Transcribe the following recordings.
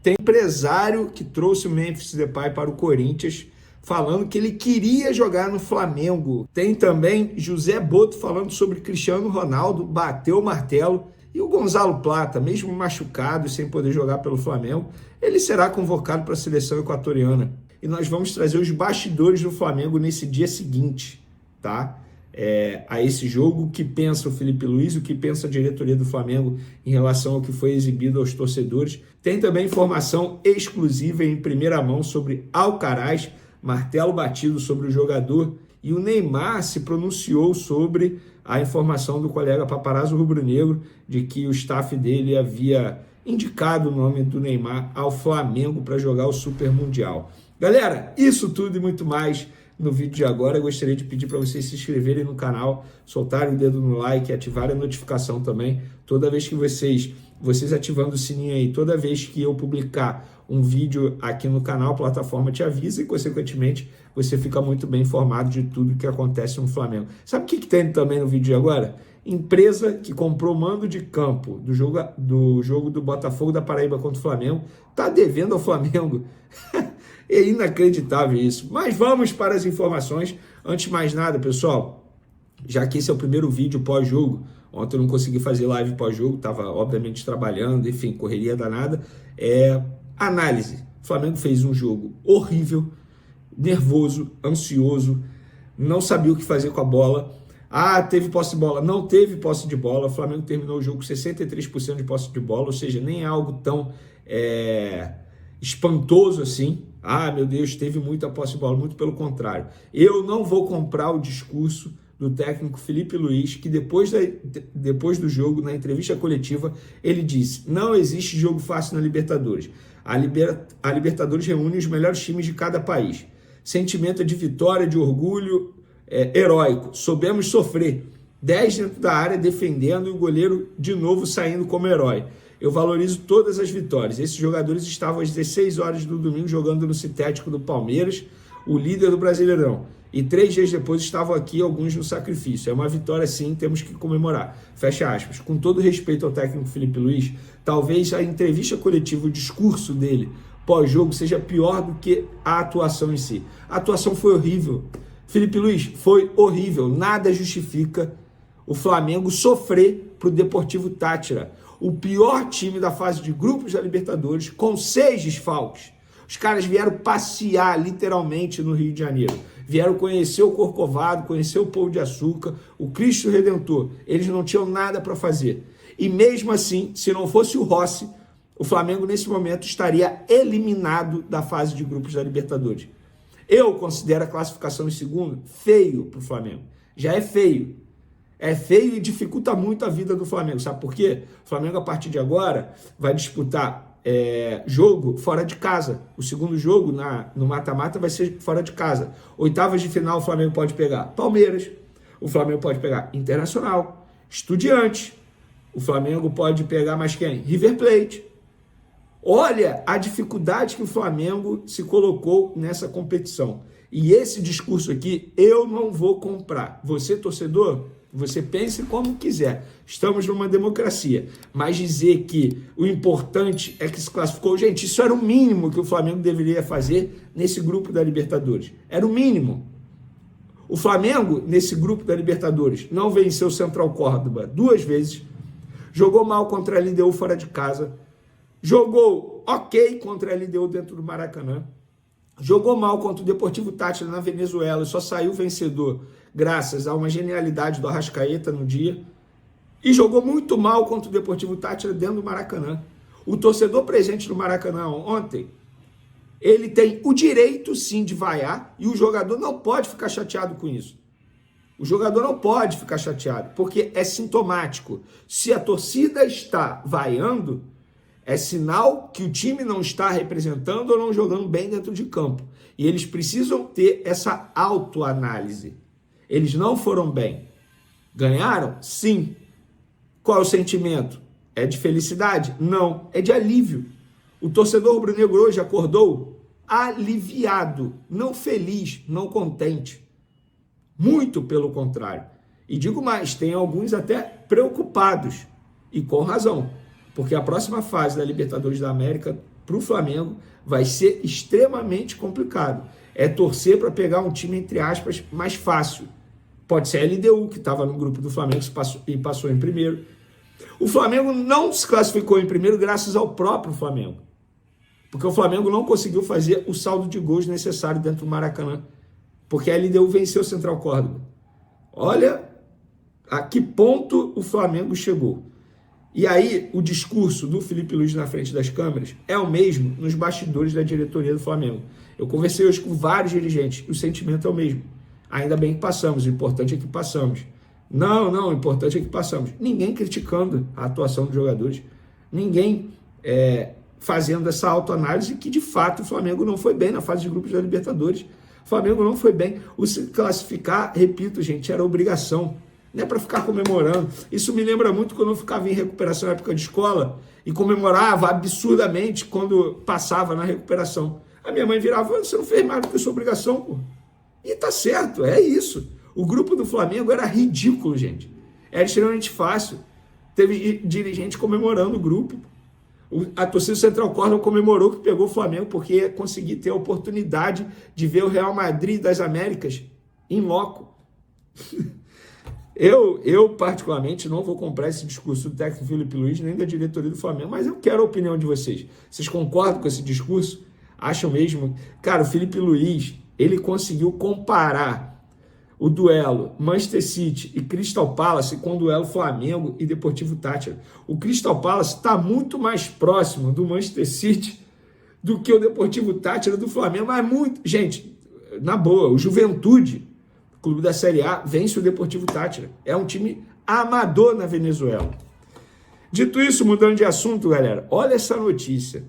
Tem empresário que trouxe o Memphis Depay para o Corinthians, falando que ele queria jogar no Flamengo. Tem também José Boto falando sobre Cristiano Ronaldo, bateu o martelo. E o Gonzalo Plata, mesmo machucado e sem poder jogar pelo Flamengo, ele será convocado para a seleção equatoriana. E nós vamos trazer os bastidores do Flamengo nesse dia seguinte, tá? A esse jogo, o que pensa o Felipe Luiz, o que pensa a diretoria do Flamengo em relação ao que foi exibido aos torcedores. Tem também informação exclusiva em primeira mão sobre Alcaraz, martelo batido sobre o jogador, e o Neymar se pronunciou sobre a informação do colega paparazzo rubro-negro de que o staff dele havia indicado o nome do Neymar ao Flamengo para jogar o Super Mundial. Galera, isso tudo e muito mais no vídeo de agora. Eu gostaria de pedir para vocês se inscreverem no canal, soltarem o dedo no like e ativarem a notificação também. Toda vez que vocês ativando o sininho aí, toda vez que eu publicar um vídeo aqui no canal, a plataforma te avisa e, consequentemente, você fica muito bem informado de tudo que acontece no Flamengo. Sabe o que tem também no vídeo de agora? Empresa que comprou mando de campo do jogo do Botafogo da Paraíba contra o Flamengo está devendo ao Flamengo. É inacreditável isso. Mas vamos para as informações. Antes de mais nada, pessoal, já que esse é o primeiro vídeo pós-jogo, ontem eu não consegui fazer live pós-jogo, estava obviamente trabalhando, enfim, correria danada. Análise. O Flamengo fez um jogo horrível, nervoso, ansioso, não sabia o que fazer com a bola. Teve posse de bola? Não teve posse de bola. O Flamengo terminou o jogo com 63% de posse de bola, ou seja, nem é algo tão espantoso assim. Meu Deus, teve muita posse de bola, muito pelo contrário. Eu não vou comprar o discurso do técnico Felipe Luiz, que depois do jogo, na entrevista coletiva, ele disse: não existe jogo fácil na Libertadores. A Libertadores reúne os melhores times de cada país. Sentimento de vitória, de orgulho, heróico. Soubemos sofrer. 10 dentro da área defendendo e o goleiro de novo saindo como herói. Eu valorizo todas as vitórias. Esses jogadores estavam às 16 horas do domingo jogando no sintético do Palmeiras, o líder do Brasileirão. E 3 dias depois estavam aqui, alguns no sacrifício. É uma vitória sim, temos que comemorar. Fecha aspas. Com todo respeito ao técnico Felipe Luiz, talvez a entrevista coletiva, o discurso dele pós-jogo seja pior do que a atuação em si. A atuação foi horrível. Felipe Luiz, foi horrível. Nada justifica o Flamengo sofrer para o Deportivo Táchira, o pior time da fase de grupos da Libertadores, com 6 desfalques. Os caras vieram passear literalmente no Rio de Janeiro. Vieram conhecer o Corcovado, conhecer o Pão de Açúcar, o Cristo Redentor. Eles não tinham nada para fazer. E mesmo assim, se não fosse o Rossi, o Flamengo nesse momento estaria eliminado da fase de grupos da Libertadores. Eu considero a classificação em segundo feio para o Flamengo. Já é feio. É feio e dificulta muito a vida do Flamengo. Sabe por quê? O Flamengo, a partir de agora, vai disputar jogo fora de casa. O segundo jogo no mata-mata vai ser fora de casa. Oitavas de final, o Flamengo pode pegar Palmeiras, o Flamengo pode pegar Internacional, Estudiantes, o Flamengo pode pegar mais quem? River Plate. Olha a dificuldade que o Flamengo se colocou nessa competição. E esse discurso aqui eu não vou comprar. Você, torcedor, você pense como quiser. Estamos numa democracia. Mas dizer que o importante é que se classificou... Gente, isso era o mínimo que o Flamengo deveria fazer nesse grupo da Libertadores. Era o mínimo. O Flamengo, nesse grupo da Libertadores, não venceu o Central Córdoba 2 vezes. Jogou mal contra a LDU fora de casa. Jogou ok contra a LDU dentro do Maracanã. Jogou mal contra o Deportivo Táchira na Venezuela e só saiu vencedor graças a uma genialidade do Arrascaeta no dia. E jogou muito mal contra o Deportivo Táchira dentro do Maracanã. O torcedor presente no Maracanã ontem, ele tem o direito sim de vaiar e o jogador não pode ficar chateado com isso. O jogador não pode ficar chateado, porque é sintomático. Se a torcida está vaiando, é sinal que o time não está representando ou não jogando bem dentro de campo. E eles precisam ter essa autoanálise. Eles não foram bem. Ganharam? Sim. Qual é o sentimento? É de felicidade? Não. É de alívio. O torcedor rubro-negro hoje acordou aliviado, não feliz, não contente. Muito pelo contrário. E digo mais, tem alguns até preocupados. E com razão. Porque a próxima fase da Libertadores da América para o Flamengo vai ser extremamente complicado. É torcer para pegar um time, entre aspas, mais fácil. Pode ser a LDU, que estava no grupo do Flamengo e passou em primeiro. O Flamengo não se classificou em primeiro graças ao próprio Flamengo. Porque o Flamengo não conseguiu fazer o saldo de gols necessário dentro do Maracanã. Porque a LDU venceu o Central Córdoba. Olha a que ponto o Flamengo chegou. E aí, o discurso do Felipe Luiz na frente das câmeras é o mesmo nos bastidores da diretoria do Flamengo. Eu conversei hoje com vários dirigentes, e o sentimento é o mesmo. Ainda bem que passamos, o importante é que passamos. Não, o importante é que passamos. Ninguém criticando a atuação dos jogadores, ninguém fazendo essa autoanálise que, de fato, o Flamengo não foi bem na fase de grupos da Libertadores. O Flamengo não foi bem. O se classificar, repito, gente, era obrigação. Não é para ficar comemorando. Isso me lembra muito quando eu ficava em recuperação na época de escola e comemorava absurdamente quando passava na recuperação. A minha mãe virava: você não fez mais do que a sua obrigação, pô. E tá certo, é isso. O grupo do Flamengo era ridículo, gente. Era extremamente fácil. Teve dirigente comemorando o grupo. A torcida do Central Córdoba comemorou que pegou o Flamengo porque ia conseguir ter a oportunidade de ver o Real Madrid das Américas em loco. Eu, particularmente, não vou comprar esse discurso do técnico Felipe Luiz, nem da diretoria do Flamengo, mas eu quero a opinião de vocês. Vocês concordam com esse discurso? Acham mesmo? Cara, o Felipe Luiz, ele conseguiu comparar o duelo Manchester City e Crystal Palace com o duelo Flamengo e Deportivo Táchira. O Crystal Palace está muito mais próximo do Manchester City do que o Deportivo Táchira do Flamengo, mas muito... Gente, na boa, o Juventude, clube da Série A, vence o Deportivo Táchira. É um time amador na Venezuela. Dito isso, mudando de assunto, galera, olha essa notícia.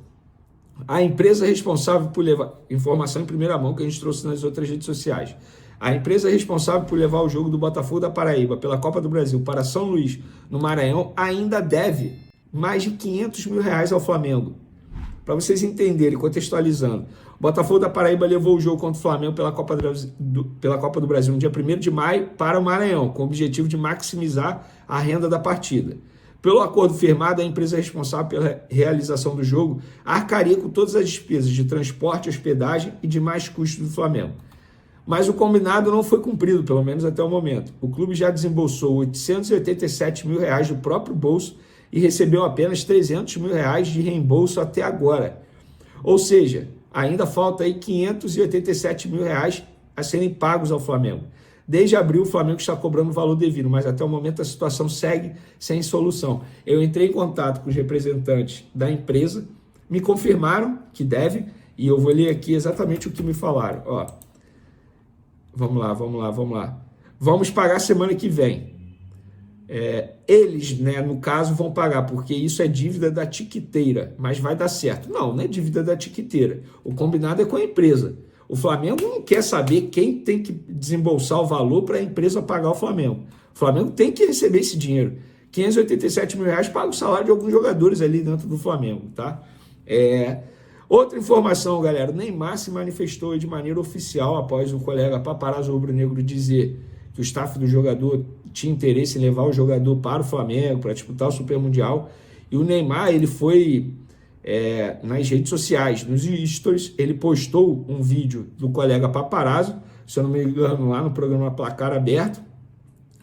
A empresa responsável por levar... Informação em primeira mão que a gente trouxe nas outras redes sociais. A empresa responsável por levar o jogo do Botafogo da Paraíba pela Copa do Brasil para São Luís, no Maranhão, ainda deve mais de R$500 mil ao Flamengo. Para vocês entenderem, contextualizando. O Botafogo da Paraíba levou o jogo contra o Flamengo pela Copa do Brasil no dia 1º de maio para o Maranhão, com o objetivo de maximizar a renda da partida. Pelo acordo firmado, a empresa responsável pela realização do jogo arcaria com todas as despesas de transporte, hospedagem e demais custos do Flamengo. Mas o combinado não foi cumprido, pelo menos até o momento. O clube já desembolsou R$887 mil do próprio bolso e recebeu apenas R$300 mil de reembolso até agora. Ou seja, ainda falta aí R$587 mil a serem pagos ao Flamengo. Desde abril, o Flamengo está cobrando o valor devido, mas até o momento a situação segue sem solução. Eu entrei em contato com os representantes da empresa, me confirmaram que deve, e eu vou ler aqui exatamente o que me falaram. Ó, vamos lá. Vamos pagar semana que vem. Eles, né, no caso, vão pagar, porque isso é dívida da tiquiteira, mas vai dar certo. Não é dívida da tiquiteira. O combinado é com a empresa. O Flamengo não quer saber quem tem que desembolsar o valor para a empresa pagar o Flamengo. O Flamengo tem que receber esse dinheiro. R$587 mil paga o salário de alguns jogadores ali dentro do Flamengo, tá? Outra informação, galera. O Neymar se manifestou de maneira oficial após o colega Paparazzo Rubro-Negro dizer que o staff do jogador tinha interesse em levar o jogador para o Flamengo, para disputar o Super Mundial. E o Neymar, ele foi... nas redes sociais, nos stories, ele postou um vídeo do colega Paparazzo, se eu não me engano, lá no programa Placar Aberto,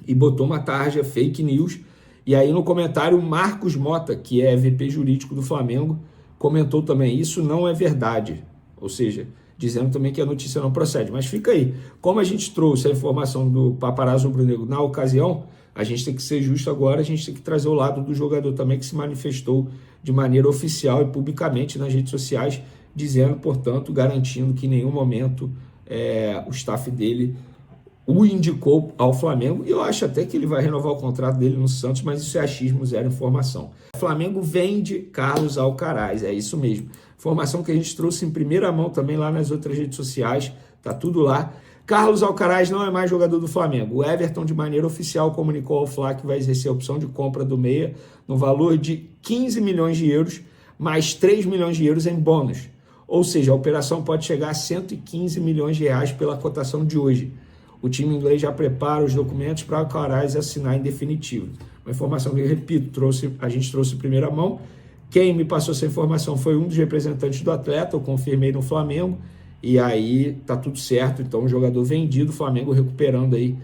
e botou uma tarja fake news. E aí no comentário, o Marcos Mota, que é VP jurídico do Flamengo, comentou também: isso não é verdade, ou seja, dizendo também que a notícia não procede. Mas fica aí, como a gente trouxe a informação do Paparazzo Rubro-Negro na ocasião, a gente tem que ser justo agora, a gente tem que trazer o lado do jogador também, que se manifestou de maneira oficial e publicamente nas redes sociais, dizendo, portanto, garantindo que em nenhum momento o staff dele o indicou ao Flamengo. E eu acho até que ele vai renovar o contrato dele no Santos, mas isso é achismo, zero informação. O Flamengo vende Carlos Alcaraz, é isso mesmo. Informação que a gente trouxe em primeira mão também lá nas outras redes sociais, tá tudo lá. Carlos Alcaraz não é mais jogador do Flamengo. O Everton, de maneira oficial, comunicou ao Fla que vai exercer a opção de compra do meia no valor de 15 milhões de euros, mais 3 milhões de euros em bônus. Ou seja, a operação pode chegar a 115 milhões de reais pela cotação de hoje. O time inglês já prepara os documentos para Alcaraz assinar em definitivo. Uma informação que, eu repito, a gente trouxe em primeira mão. Quem me passou essa informação foi um dos representantes do atleta, eu confirmei no Flamengo, e aí tá tudo certo. Então o jogador vendido, o Flamengo recuperando aí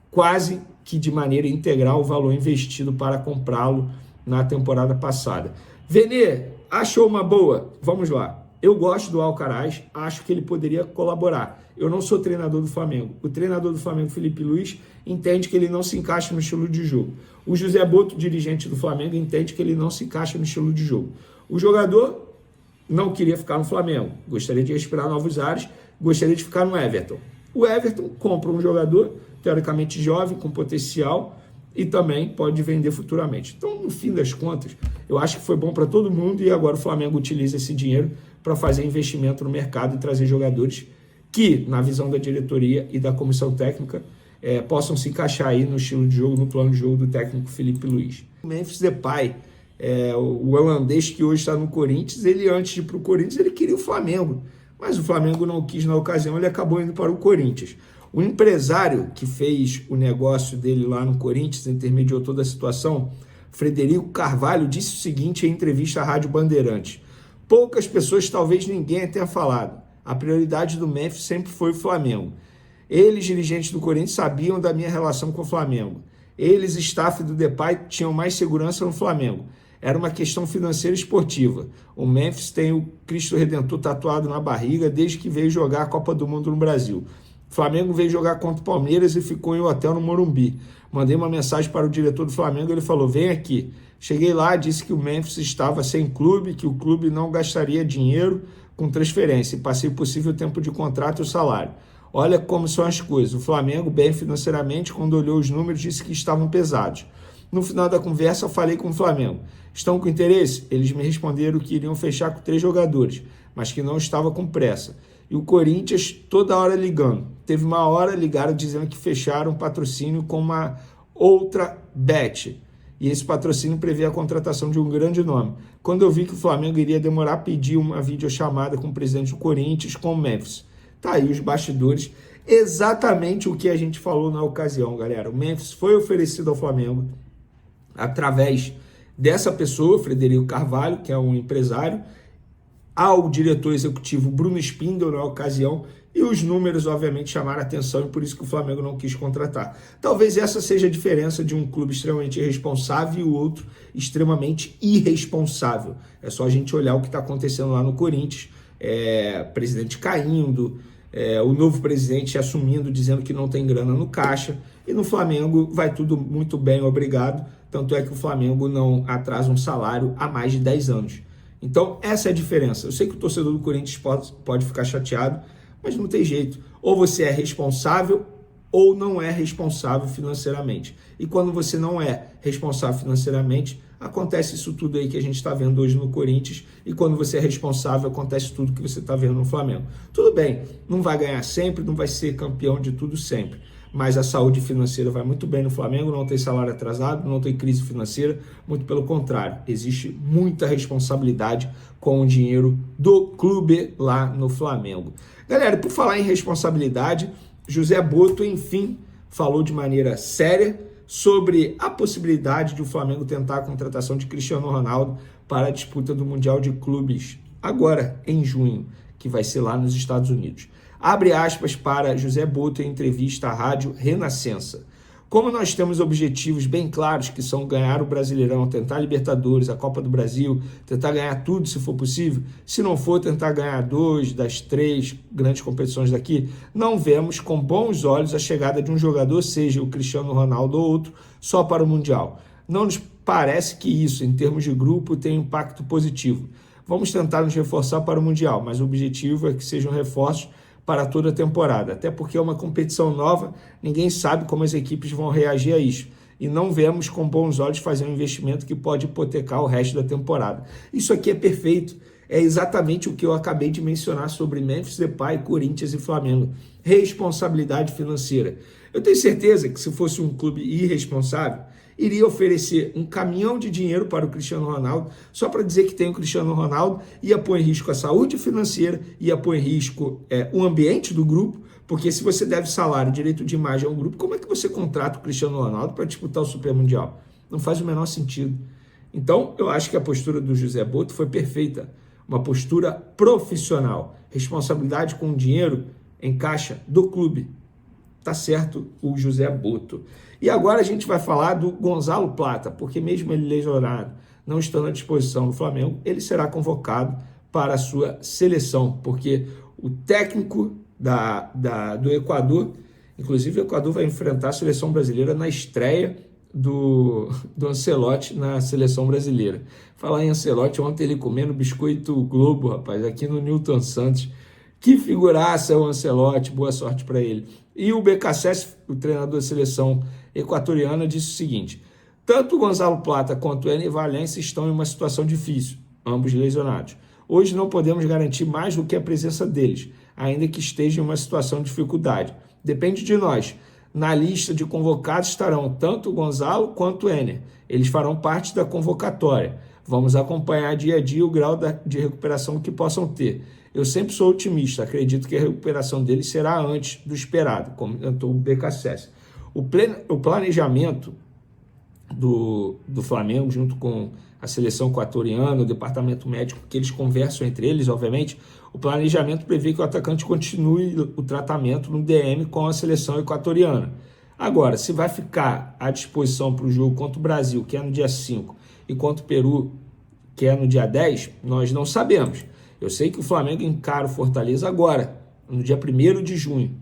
quase que de maneira integral o valor investido para comprá-lo na temporada passada. Vene, achou uma boa? Vamos lá. Eu gosto do Alcaraz, acho que ele poderia colaborar. Eu não sou treinador do Flamengo. O treinador do Flamengo, Felipe Luiz, entende que ele não se encaixa no estilo de jogo. O José Boto, dirigente do Flamengo, entende que ele não se encaixa no estilo de jogo. O jogador não queria ficar no Flamengo, gostaria de respirar novos ares, gostaria de ficar no Everton. O Everton compra um jogador teoricamente jovem, com potencial, e também pode vender futuramente. Então, no fim das contas, eu acho que foi bom para todo mundo, e agora o Flamengo utiliza esse dinheiro para fazer investimento no mercado e trazer jogadores que, na visão da diretoria e da comissão técnica, possam se encaixar aí no estilo de jogo, no plano de jogo do técnico Felipe Luiz. O Memphis Depay, o holandês que hoje está no Corinthians, ele antes de ir para o Corinthians, ele queria o Flamengo, mas o Flamengo não quis na ocasião, ele acabou indo para o Corinthians. O empresário que fez o negócio dele lá no Corinthians, intermediou toda a situação, Frederico Carvalho, disse o seguinte em entrevista à Rádio Bandeirantes: poucas pessoas, talvez ninguém tenha falado, a prioridade do Memphis sempre foi o Flamengo. Eles, dirigentes do Corinthians, sabiam da minha relação com o Flamengo. Eles, staff do Depay, tinham mais segurança no Flamengo. Era uma questão financeira e esportiva. O Memphis tem o Cristo Redentor tatuado na barriga desde que veio jogar a Copa do Mundo no Brasil. O Flamengo veio jogar contra o Palmeiras e ficou em um hotel no Morumbi. Mandei uma mensagem para o diretor do Flamengo, ele falou: vem aqui. Cheguei lá, disse que o Memphis estava sem clube, que o clube não gastaria dinheiro com transferência e passei o possível tempo de contrato e o salário. Olha como são as coisas. O Flamengo, bem financeiramente, quando olhou os números, disse que estavam pesados. No final da conversa, eu falei com o Flamengo: estão com interesse? Eles me responderam que iriam fechar com 3 jogadores, mas que não estava com pressa. E o Corinthians toda hora ligando. Teve uma hora, ligaram dizendo que fecharam um patrocínio com uma outra bet. E esse patrocínio prevê a contratação de um grande nome. Quando eu vi que o Flamengo iria demorar, pedi uma videochamada com o presidente do Corinthians, com o Memphis. Tá aí os bastidores, exatamente o que a gente falou na ocasião, galera. O Memphis foi oferecido ao Flamengo através dessa pessoa, Frederico Carvalho, que é um empresário, ao diretor executivo Bruno Spindel na ocasião, e os números obviamente chamaram a atenção e por isso que o Flamengo não quis contratar. Talvez essa seja a diferença de um clube extremamente responsável e o outro extremamente irresponsável. É só a gente olhar o que está acontecendo lá no Corinthians, presidente caindo, o novo presidente assumindo, dizendo que não tem grana no caixa, e no Flamengo vai tudo muito bem, obrigado, tanto é que o Flamengo não atrasa um salário há mais de 10 anos. Então, essa é a diferença. Eu sei que o torcedor do Corinthians pode ficar chateado, mas não tem jeito. Ou você é responsável ou não é responsável financeiramente. E quando você não é responsável financeiramente, acontece isso tudo aí que a gente está vendo hoje no Corinthians. E quando você é responsável, acontece tudo que você está vendo no Flamengo. Tudo bem, não vai ganhar sempre, não vai ser campeão de tudo sempre. Mas a saúde financeira vai muito bem no Flamengo, não tem salário atrasado, não tem crise financeira, muito pelo contrário, existe muita responsabilidade com o dinheiro do clube lá no Flamengo. Galera, por falar em responsabilidade, José Boto, enfim, falou de maneira séria sobre a possibilidade de o Flamengo tentar a contratação de Cristiano Ronaldo para a disputa do Mundial de Clubes, agora em junho, que vai ser lá nos Estados Unidos. Abre aspas para José Boto em entrevista à rádio Renascença. Como nós temos objetivos bem claros, que são ganhar o Brasileirão, tentar a Libertadores, a Copa do Brasil, tentar ganhar tudo se for possível, se não for tentar ganhar 2 das 3 grandes competições daqui, não vemos com bons olhos a chegada de um jogador, seja o Cristiano Ronaldo ou outro, só para o Mundial. Não nos parece que isso, em termos de grupo, tem impacto positivo. Vamos tentar nos reforçar para o Mundial, mas o objetivo é que sejam reforços para toda a temporada, até porque é uma competição nova, ninguém sabe como as equipes vão reagir a isso, e não vemos com bons olhos fazer um investimento que pode hipotecar o resto da temporada. Isso aqui é perfeito, é exatamente o que eu acabei de mencionar sobre Memphis Depay, Corinthians e Flamengo, responsabilidade financeira. Eu tenho certeza que se fosse um clube irresponsável, iria oferecer um caminhão de dinheiro para o Cristiano Ronaldo, só para dizer que tem o Cristiano Ronaldo, ia pôr em risco a saúde financeira, ia pôr em risco o ambiente do grupo, porque se você deve salário, direito de imagem a um grupo, como é que você contrata o Cristiano Ronaldo para disputar o Super Mundial? Não faz o menor sentido. Então, eu acho que a postura do José Boto foi perfeita, uma postura profissional, responsabilidade com o dinheiro em caixa do clube. Tá certo o José Boto. E agora a gente vai falar do Gonzalo Plata, porque mesmo ele lesionado, não estando à disposição do Flamengo, ele será convocado para a sua seleção, porque o técnico do Equador, inclusive o Equador vai enfrentar a seleção brasileira na estreia do Ancelotti na seleção brasileira. Falar em Ancelotti, ontem ele comendo biscoito Globo, rapaz, aqui no Newton Santos. Que figuraça é o Ancelotti, boa sorte para ele. E o BKSS, o treinador da seleção equatoriana, disse o seguinte: tanto o Gonzalo Plata quanto o Ener Valencia estão em uma situação difícil, ambos lesionados. Hoje não podemos garantir mais do que a presença deles, ainda que estejam em uma situação de dificuldade. Depende de nós. Na lista de convocados estarão tanto o Gonzalo quanto o Ener. Eles farão parte da convocatória. Vamos acompanhar dia a dia o grau de recuperação que possam ter. Eu sempre sou otimista, acredito que a recuperação deles será antes do esperado, comentou o BKSS. O planejamento do Flamengo, junto com a seleção equatoriana, o departamento médico, que eles conversam entre eles, obviamente, o planejamento prevê que o atacante continue o tratamento no DM com a seleção equatoriana. Agora, se vai ficar à disposição para o jogo contra o Brasil, que é no dia 5, e contra o Peru, que é no dia 10, nós não sabemos. Eu sei que o Flamengo encara o Fortaleza agora, no dia 1º de junho.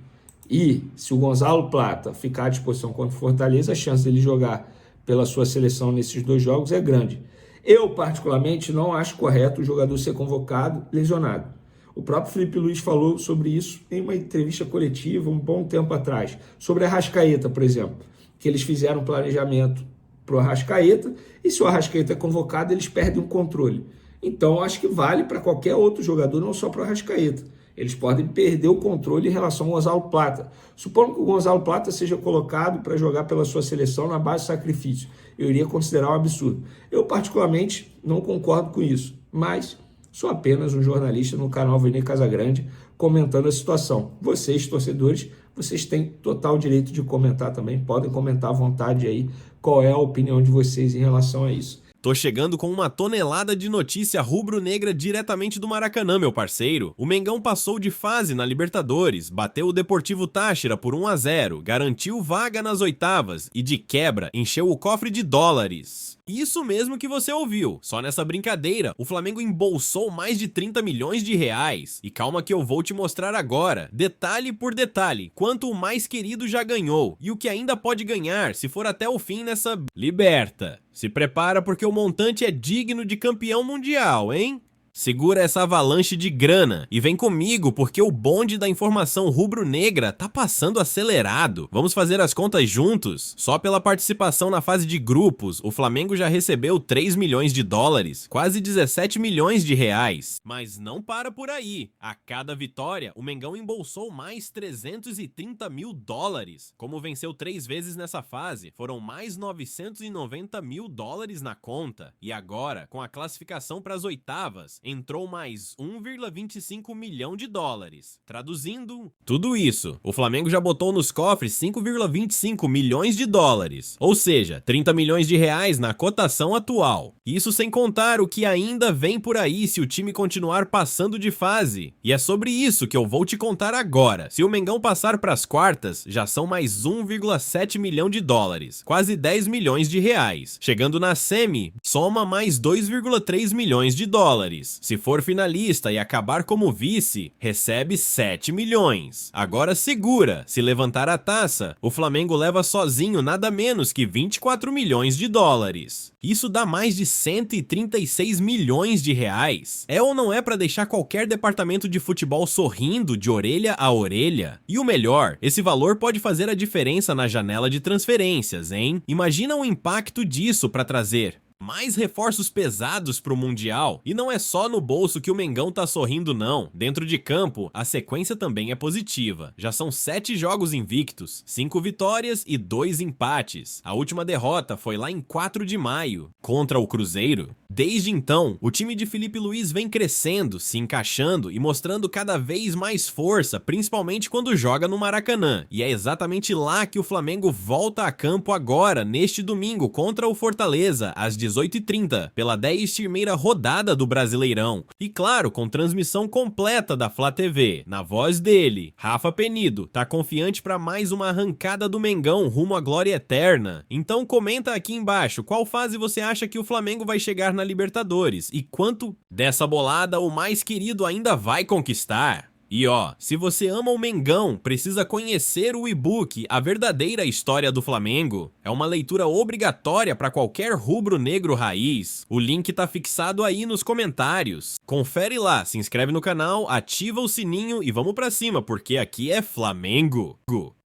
E se o Gonzalo Plata ficar à disposição contra o Fortaleza, a chance dele jogar pela sua seleção nesses 2 jogos é grande. Eu, particularmente, não acho correto o jogador ser convocado lesionado. O próprio Felipe Luiz falou sobre isso em uma entrevista coletiva um bom tempo atrás, sobre a Arrascaeta, por exemplo, que eles fizeram um planejamento para o Arrascaeta, e se o Arrascaeta é convocado, eles perdem o controle. Então, acho que vale para qualquer outro jogador, não só para o Arrascaeta. Eles podem perder o controle em relação ao Gonzalo Plata. Supondo que o Gonzalo Plata seja colocado para jogar pela sua seleção na base de sacrifício. Eu iria considerar um absurdo. Eu, particularmente, não concordo com isso, mas sou apenas um jornalista no canal Vene Casagrande comentando a situação. Vocês, torcedores, vocês têm total direito de comentar também. Podem comentar à vontade aí qual é a opinião de vocês em relação a isso. Tô chegando com uma tonelada de notícia rubro-negra diretamente do Maracanã, meu parceiro. O Mengão passou de fase na Libertadores, bateu o Deportivo Táchira por 1-0, garantiu vaga nas oitavas e, de quebra, encheu o cofre de dólares. Isso mesmo que você ouviu. Só nessa brincadeira, o Flamengo embolsou mais de 30 milhões de reais. E calma que eu vou te mostrar agora, detalhe por detalhe, quanto o mais querido já ganhou e o que ainda pode ganhar se for até o fim nessa liberta. Se prepara porque o montante é digno de campeão mundial, hein? Segura essa avalanche de grana e vem comigo porque o bonde da informação rubro-negra tá passando acelerado. Vamos fazer as contas juntos? Só pela participação na fase de grupos, o Flamengo já recebeu 3 milhões de dólares, quase 17 milhões de reais. Mas não para por aí. A cada vitória, o Mengão embolsou mais 330 mil dólares. Como venceu 3 vezes nessa fase, foram mais 990 mil dólares na conta. E agora, com a classificação para as oitavas, entrou mais 1,25 milhão de dólares. Traduzindo, tudo isso, o Flamengo já botou nos cofres 5,25 milhões de dólares, ou seja, 30 milhões de reais na cotação atual. Isso sem contar o que ainda vem por aí se o time continuar passando de fase. E é sobre isso que eu vou te contar agora. Se o Mengão passar para as quartas, já são mais 1,7 milhão de dólares, quase 10 milhões de reais. Chegando na semi, soma mais 2,3 milhões de dólares. Se for finalista e acabar como vice, recebe 7 milhões. Agora segura, se levantar a taça, o Flamengo leva sozinho nada menos que 24 milhões de dólares. Isso dá mais de 136 milhões de reais. É ou não é para deixar qualquer departamento de futebol sorrindo de orelha a orelha? E o melhor, esse valor pode fazer a diferença na janela de transferências, hein? Imagina o impacto disso para trazer mais reforços pesados pro Mundial. E não é só no bolso que o Mengão tá sorrindo não. Dentro de campo, a sequência também é positiva. Já são 7 jogos invictos, 5 vitórias e 2 empates. A última derrota foi lá em 4 de maio, contra o Cruzeiro. Desde então, o time de Filipe Luís vem crescendo, se encaixando e mostrando cada vez mais força, principalmente quando joga no Maracanã. E é exatamente lá que o Flamengo volta a campo agora, neste domingo, contra o Fortaleza, às 18h30, pela 11ª rodada do Brasileirão. E claro, com transmissão completa da Flá TV, na voz dele, Rafa Penido, tá confiante para mais uma arrancada do Mengão rumo à glória eterna? Então comenta aqui embaixo qual fase você acha que o Flamengo vai chegar na Libertadores e quanto dessa bolada o mais querido ainda vai conquistar. E ó, se você ama o Mengão, precisa conhecer o e-book A Verdadeira História do Flamengo. É uma leitura obrigatória para qualquer rubro-negro raiz. O link tá fixado aí nos comentários. Confere lá, se inscreve no canal, ativa o sininho e vamos pra cima, porque aqui é Flamengo.